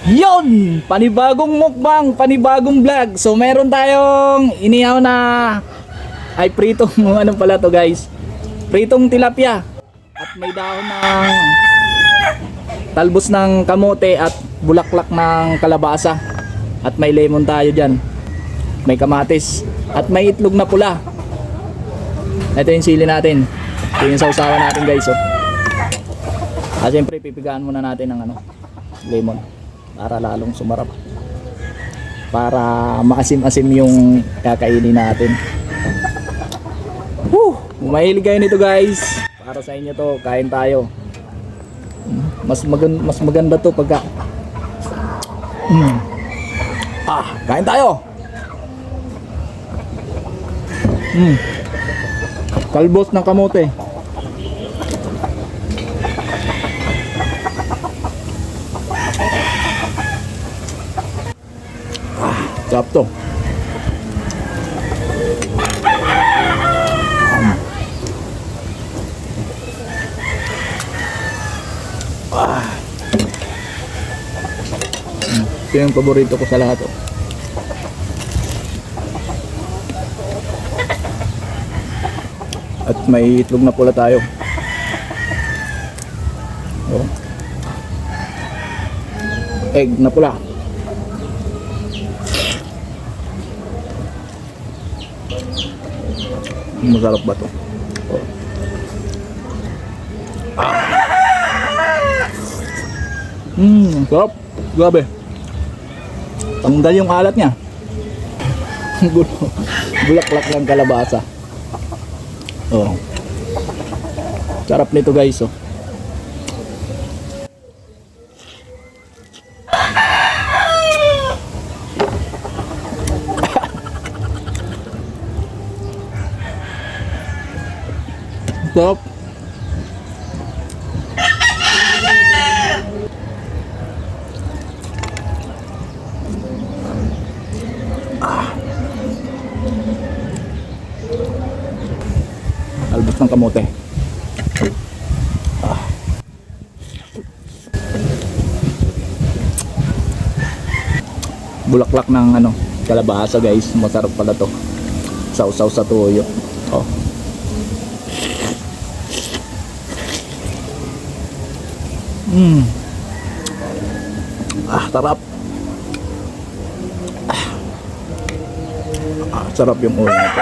Yon! Panibagong mukbang, panibagong vlog. So meron tayong inihaw na ay pritong ano pala to guys. Pritong tilapia. At may dahon ng talbos ng kamote at bulaklak ng kalabasa. At may lemon tayo dyan. May kamatis. At may itlog na pula. Ito yung sili natin. Ito yung sausawan natin guys. Oh. At syempre pipigaan muna natin ng lemon. Para lalong sumarap. Para maasim-asim yung kakainin natin. Mahilig kayo nito guys. Para sa inyo to, kain tayo. Mas maganda to pagka kain tayo. Talbos ng kamote. Sarap to. Ito yung paborito ko sa lahat. At may itlog na pula tayo. Egg na pula. Masarap ba to? Sarap. Grabe. Tanggal yung alat niya. Bulaklak ng kalabasa. Sarap nito guys. Sarap. Talbos ng kamote. Bulaklak ng kalabasa guys. Masarap pala to. Sausaw sa tuyo. Sarap. Sarap yung ulo nito.